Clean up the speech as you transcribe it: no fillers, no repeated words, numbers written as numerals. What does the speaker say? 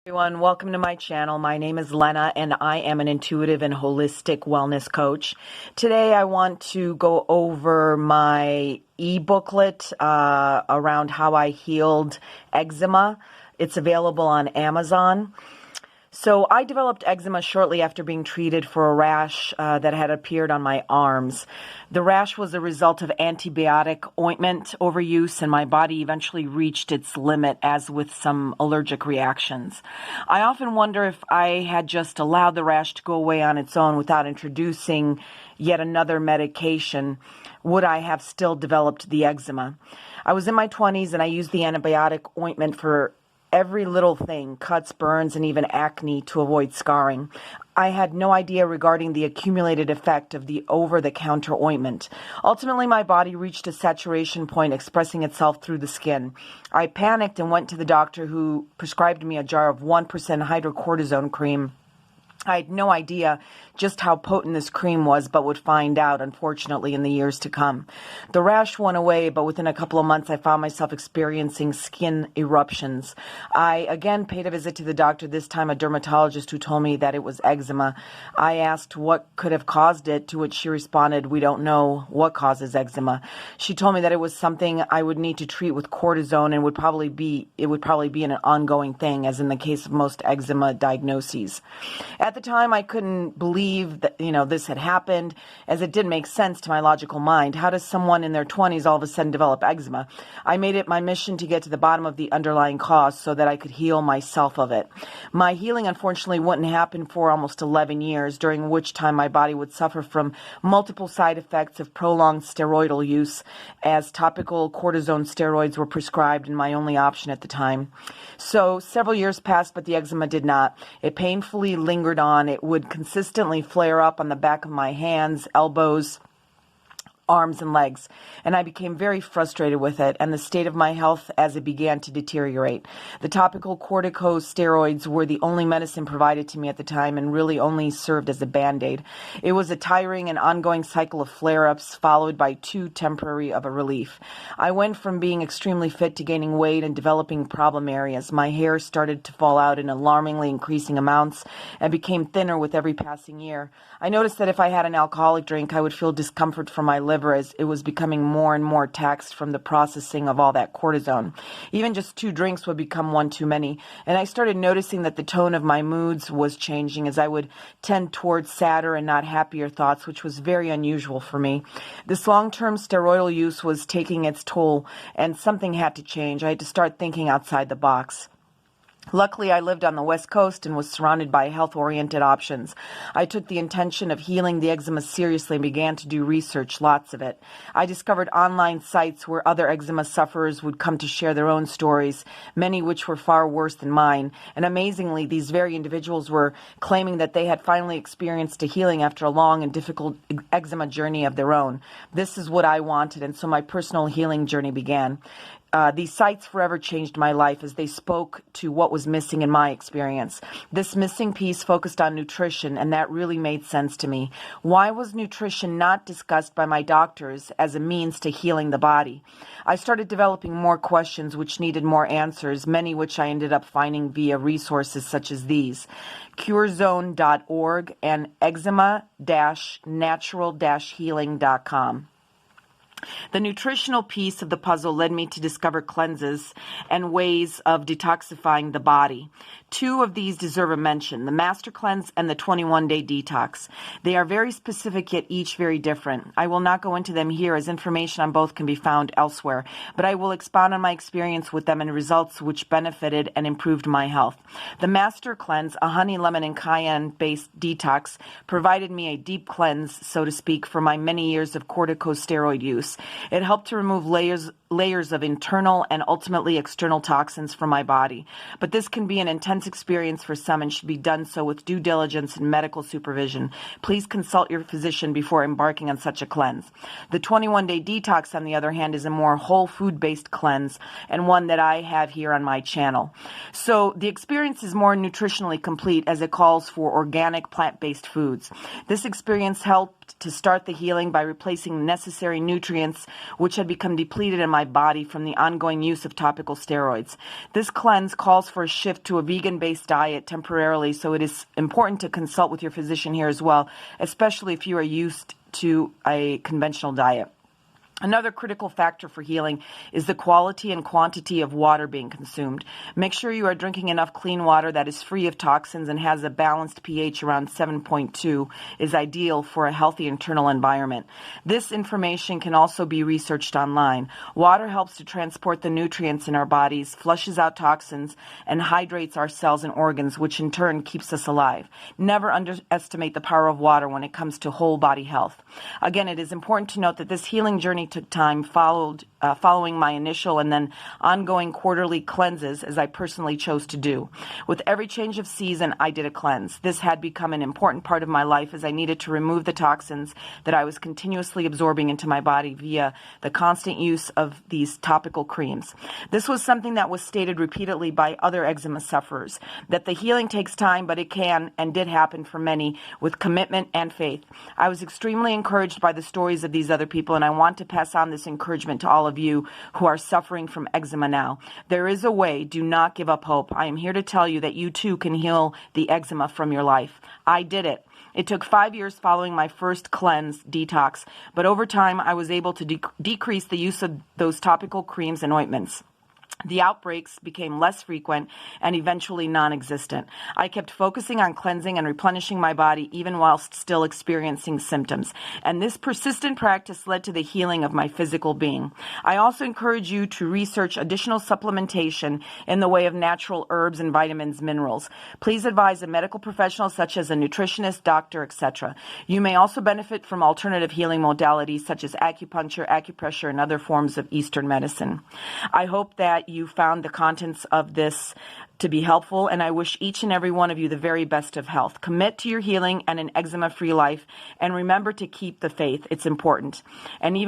Everyone, welcome to my channel. My name is Lena and I am an intuitive and holistic wellness coach. Today I want to go over my e-booklet around how I healed eczema. It's available on Amazon. So I developed eczema shortly after being treated for a rash that had appeared on my arms. The rash was a result of antibiotic ointment overuse, and my body eventually reached its limit, as with some allergic reactions. I often wonder if I had just allowed the rash to go away on its own without introducing yet another medication, would I have still developed the eczema? I was in my 20s and I used the antibiotic ointment for every little thing, cuts, burns, and even acne to avoid scarring. I had no idea regarding the accumulated effect of the over-the-counter ointment. Ultimately, my body reached a saturation point expressing itself through the skin. I panicked and went to the doctor, who prescribed me a jar of 1% hydrocortisone cream. I had no idea just how potent this cream was, but would find out, unfortunately, in the years to come. The rash went away, but within a couple of months, I found myself experiencing skin eruptions. I again paid a visit to the doctor, this time a dermatologist, who told me that it was eczema. I asked what could have caused it, to which she responded, "We don't know what causes eczema." She told me that it was something I would need to treat with cortisone, and it would probably be an ongoing thing, as in the case of most eczema diagnoses. At the time, I couldn't believe that, this had happened, as it didn't make sense to my logical mind. How does someone in their 20s all of a sudden develop eczema? I made it my mission to get to the bottom of the underlying cause so that I could heal myself of it. My healing, unfortunately, wouldn't happen for almost 11 years, during which time my body would suffer from multiple side effects of prolonged steroidal use, as topical cortisone steroids were prescribed and my only option at the time. So several years passed, but the eczema did not. It painfully lingered on. It would consistently flare up on the back of my hands, elbows, arms, and legs, and I became very frustrated with it and the state of my health as it began to deteriorate. The topical corticosteroids were the only medicine provided to me at the time, and really only served as a band-aid. It was a tiring and ongoing cycle of flare-ups, followed by two temporary of a relief. I went from being extremely fit to gaining weight and developing problem areas. My hair started to fall out in alarmingly increasing amounts and became thinner with every passing year. I noticed that if I had an alcoholic drink, I would feel discomfort from my liver, as it was becoming more and more taxed from the processing of all that cortisone. Even just 2 drinks would become one too many, and I started noticing that the tone of my moods was changing, as I would tend towards sadder and not happier thoughts, which was very unusual for me. This long-term steroidal use was taking its toll, and something had to change. I had to start thinking outside the box. Luckily, I lived on the West Coast and was surrounded by health-oriented options. I took the intention of healing the eczema seriously and began to do research, lots of it. I discovered online sites where other eczema sufferers would come to share their own stories, many which were far worse than mine. And amazingly, these very individuals were claiming that they had finally experienced a healing after a long and difficult eczema journey of their own. This is what I wanted, and so my personal healing journey began. These sites forever changed my life, as they spoke to what was missing in my experience. This missing piece focused on nutrition, and that really made sense to me. Why was nutrition not discussed by my doctors as a means to healing the body? I started developing more questions which needed more answers, many which I ended up finding via resources such as these: curezone.org and eczema-natural-healing.com. The nutritional piece of the puzzle led me to discover cleanses and ways of detoxifying the body. 2 of these deserve a mention: the Master Cleanse and the 21-Day Detox. They are very specific, yet each very different. I will not go into them here, as information on both can be found elsewhere, but I will expound on my experience with them and results which benefited and improved my health. The Master Cleanse, a honey, lemon, and cayenne-based detox, provided me a deep cleanse, so to speak, for my many years of corticosteroid use. It helped to remove layers of internal and ultimately external toxins from my body. But this can be an intense experience for some and should be done so with due diligence and medical supervision. Please consult your physician before embarking on such a cleanse. The 21-Day Detox, on the other hand, is a more whole food-based cleanse, and one that I have here on my channel. So the experience is more nutritionally complete, as it calls for organic plant-based foods. This experience helped to start the healing by replacing necessary nutrients nutrients which had become depleted in my body from the ongoing use of topical steroids. This cleanse calls for a shift to a vegan-based diet temporarily, so it is important to consult with your physician here as well, especially if you are used to a conventional diet. Another critical factor for healing is the quality and quantity of water being consumed. Make sure you are drinking enough clean water that is free of toxins and has a balanced pH around 7.2 is ideal for a healthy internal environment. This information can also be researched online. Water helps to transport the nutrients in our bodies, flushes out toxins, and hydrates our cells and organs, which in turn keeps us alive. Never underestimate the power of water when it comes to whole body health. Again, it is important to note that this healing journey took time following my initial and then ongoing quarterly cleanses, as I personally chose to do. With every change of season, I did a cleanse. This had become an important part of my life as I needed to remove the toxins that I was continuously absorbing into my body via the constant use of these topical creams. This was something that was stated repeatedly by other eczema sufferers, that the healing takes time, but it can and did happen for many with commitment and faith. I was extremely encouraged by the stories of these other people, and I want to pass on this encouragement to all of you who are suffering from eczema now. There is a way. Do not give up hope. I am here to tell you that you too can heal the eczema from your life. I did it. It took 5 years following my first cleanse detox, but over time I was able to decrease the use of those topical creams and ointments. The outbreaks became less frequent and eventually non-existent. I kept focusing on cleansing and replenishing my body even whilst still experiencing symptoms. And this persistent practice led to the healing of my physical being. I also encourage you to research additional supplementation in the way of natural herbs and vitamins, minerals. Please advise a medical professional such as a nutritionist, doctor, etc. You may also benefit from alternative healing modalities such as acupuncture, acupressure, and other forms of Eastern medicine. I hope that you found the contents of this to be helpful, and I wish each and every one of you the very best of health. Commit to your healing and an eczema-free life, and remember to keep the faith. It's important. And even